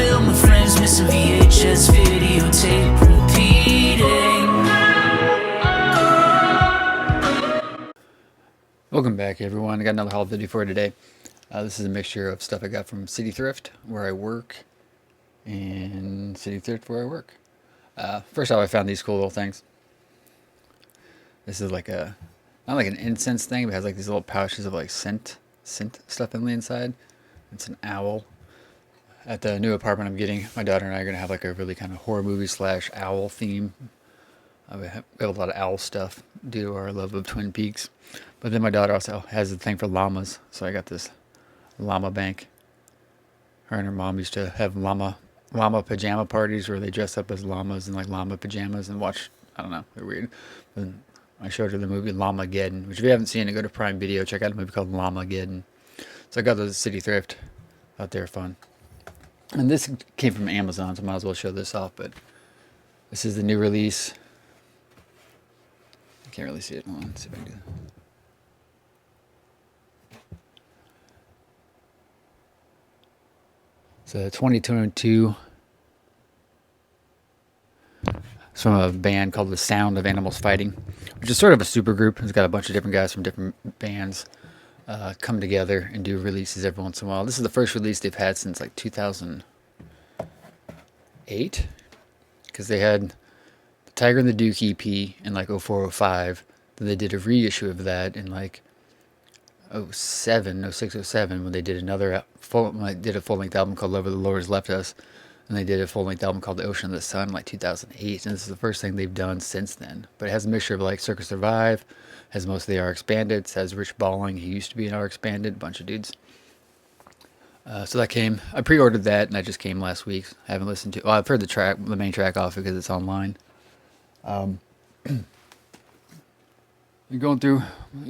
filled with friends missing VHS videotape repeating. Welcome back, everyone. I got another haul video for today. This is a mixture of stuff I got from City Thrift, where I work, and City Thrift, where I work. First off, I found these cool little things. This is like a, not like an incense thing, but it has like these little pouches of like scent stuff in the inside. It's an owl. At the new apartment I'm getting, my daughter and I are going to have like a really kind of horror movie / owl theme. We have a lot of owl stuff due to our love of Twin Peaks. But then my daughter also has a thing for llamas, so I got this llama bank. Her and her mom used to have llama pajama parties where they dress up as llamas in like llama pajamas and watch, I don't know, they're weird. But I showed her the movie Llamageddon, which if you haven't seen it, go to Prime Video, check out a movie called Llamageddon. So I got those at City Thrift. Thought they were fun. And this came from Amazon, so I might as well show this off, but this is the new release. I can't really see it. Hold on, let's see if I can do that. It's a 2022. It's from a band called The Sound of Animals Fighting, which is sort of a super group. It's got a bunch of different guys from different bands come together and do releases every once in a while. This is the first release they've had since like 2008, because they had the Tiger and the Duke EP in like 0405. Then they did a reissue of that in like 06, 07, when they did another did a full-length album called Love of the Lord Has Left Us, and they did a full-length album called The Ocean of the Sun in like 2008, and this is the first thing they've done since then. But it has a mixture of like Circus Survive, has most of the R Expanded, it has Rich Balling, he used to be in R Expanded, a bunch of dudes. So that came, I pre-ordered that, and that just came last week. I haven't listened to, well, I've heard the main track off because it's online. You're going through,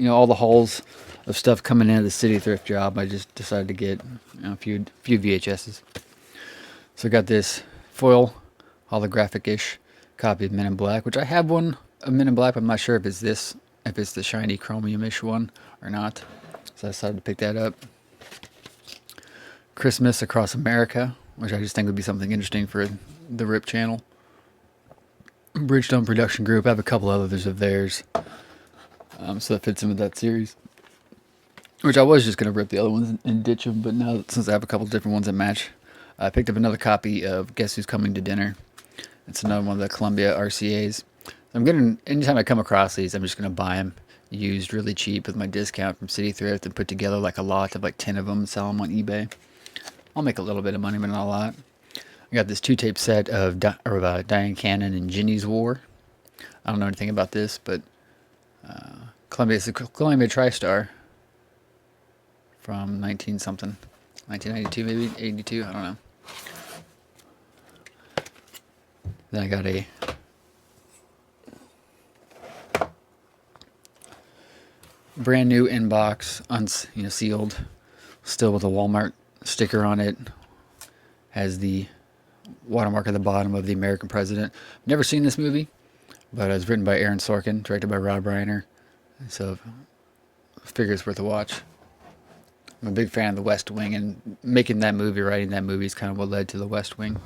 all the hauls of stuff coming in at the City Thrift job. I just decided to get a few VHSs. So I got this foil holographic-ish copy of Men in Black, which I have one of Men in Black, but I'm not sure if it's the shiny chromium-ish one or not. So I decided to pick that up. Christmas Across America, which I just think would be something interesting for the RIP channel. Bridgestone Production Group, I have a couple others of theirs. So that fits in with that series. Which I was just going to rip the other ones and ditch them, but now since I have a couple different ones that match, I picked up another copy of Guess Who's Coming to Dinner. It's another one of the Columbia RCAs. Anytime I come across these, I'm just going to buy them used really cheap with my discount from City Thrift and put together like a lot of like 10 of them and sell them on eBay. I'll make a little bit of money, but not a lot. I got this 2-tape set of Diane Cannon and Ginny's War. I don't know anything about this, but it's a Columbia TriStar from 1992 maybe, 82, I don't know. Then I got a brand new inbox, sealed, still with a Walmart sticker on it. Has the watermark at the bottom of the American President. Never seen this movie, but it was written by Aaron Sorkin, directed by Rob Reiner, so I figure it's worth a watch. I'm a big fan of The West Wing, and writing that movie is kind of what led to The West Wing.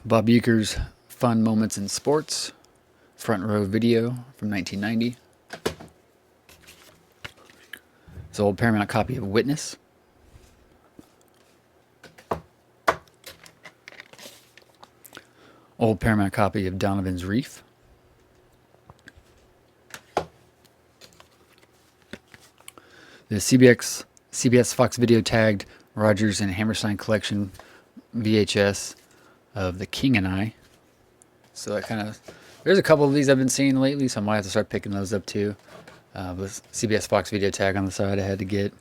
Bob Uecker's Fun Moments in Sports, front row video from 1990. It's an old Paramount copy of Witness. Old Paramount copy of Donovan's Reef. The CBS Fox Video tagged Rogers and Hammerstein collection VHS of The King and I. So that there's a couple of these I've been seeing lately, so I might have to start picking those up too. With CBS Fox Video tag on the side I had to get.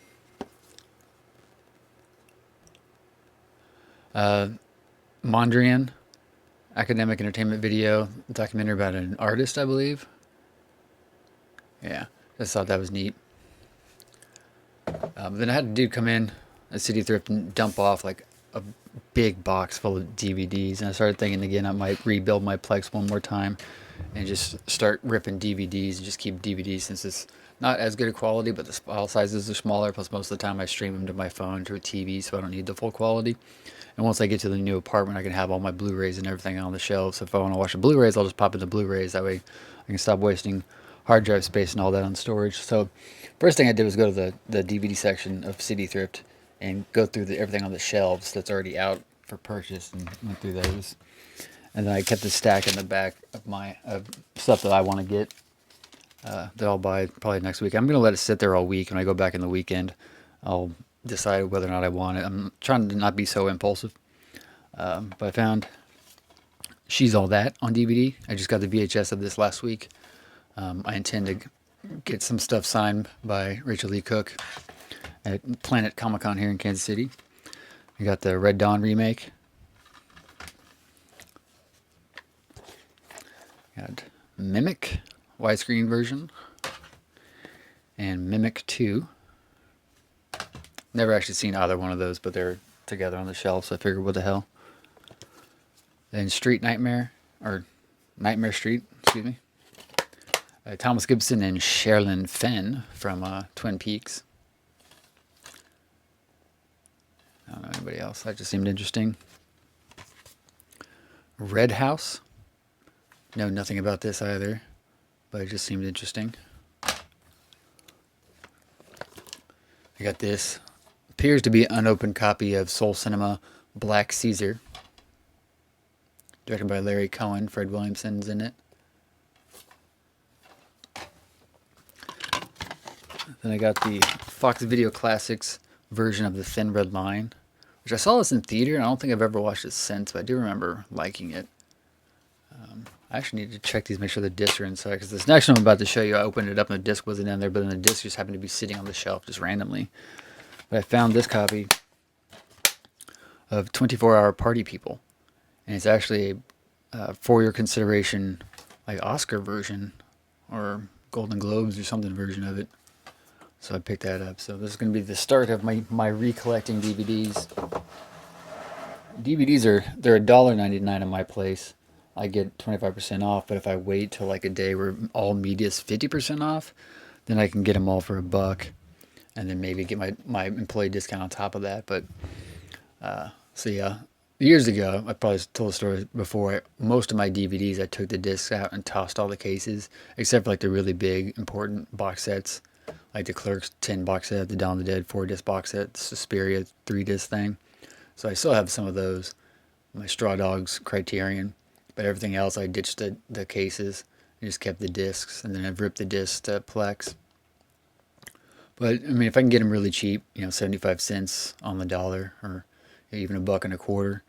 Mondrian, academic entertainment video, documentary about an artist, I believe. Yeah, just thought that was neat. Then I had a dude come in at City Thrift and dump off like a big box full of DVDs, and I started thinking again I might rebuild my Plex one more time and just start ripping DVDs and just keep DVDs, since Not as good a quality, but the file sizes are smaller. Plus, most of the time I stream them to my phone to a TV, so I don't need the full quality. And once I get to the new apartment, I can have all my Blu-rays and everything on the shelves. So if I want to watch the Blu-rays, I'll just pop in the Blu-rays. That way I can stop wasting hard drive space and all that on storage. So first thing I did was go to the DVD section of City Thrift and go through everything on the shelves that's already out for purchase and went through those. And then I kept a stack in the back of my stuff that I want to get that I'll buy probably next week. I'm going to let it sit there all week. When I go back in the weekend, I'll decide whether or not I want it. I'm trying to not be so impulsive. But I found She's All That on DVD. I just got the VHS of this last week. I intend to get some stuff signed by Rachel Lee Cook at Planet Comic Con here in Kansas City. I got the Red Dawn remake. Got Mimic widescreen version and Mimic 2. Never actually seen either one of those, but they're together on the shelf, so I figured, what the hell. Then Street Nightmare, or Nightmare Street, excuse me. Thomas Gibson and Sherilyn Fenn from Twin Peaks. I don't know anybody else. That just seemed interesting. Red House. Know nothing about this either, but it just seemed interesting. I got this. Appears to be an unopened copy of Soul Cinema Black Caesar. Directed by Larry Cohen. Fred Williamson's in it. Then I got the Fox Video Classics version of The Thin Red Line, which I saw this in theater, and I don't think I've ever watched it since, but I do remember liking it. I actually need to check these, make sure the discs are inside, because this next one I'm about to show you, I opened it up and the disc wasn't in there, but then the disc just happened to be sitting on the shelf just randomly. But I found this copy of 24-Hour Party People, and it's actually a for your consideration, like Oscar version or Golden Globes or something version of it. So I picked that up. So this is going to be the start of my recollecting DVDs. They're $1.99 in my place. I get 25% off, but if I wait till like a day where all media is 50% off, then I can get them all for $1, and then maybe get my employee discount on top of that. But so yeah, years ago, I probably told the story before. Most of my DVDs, I took the discs out and tossed all the cases, except for like the really big, important box sets, like the Clerks 10 box set, the Dawn of the Dead 4-disc box set, Suspiria 3-disc thing. So I still have some of those. My Straw Dogs Criterion. But everything else, I ditched the cases and just kept the discs, and then I've ripped the discs to Plex. But I mean, if I can get them really cheap, 75 cents on the dollar, or even $1.25,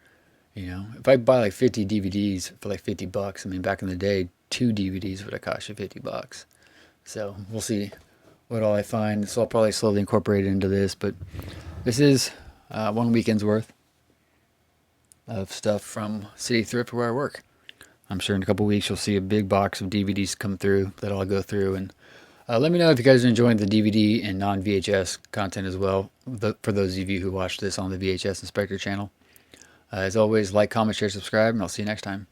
if I buy like 50 DVDs for like $50, I mean, back in the day, 2 DVDs would have cost you $50. So we'll see what all I find. So I'll probably slowly incorporate it into this, but this is one weekend's worth of stuff from City Thrift where I work. I'm sure in a couple weeks you'll see a big box of DVDs come through that I'll go through. And let me know if you guys are enjoying the DVD and non-VHS content as well, for those of you who watch this on the VHS Inspector channel. As always, like, comment, share, subscribe, and I'll see you next time.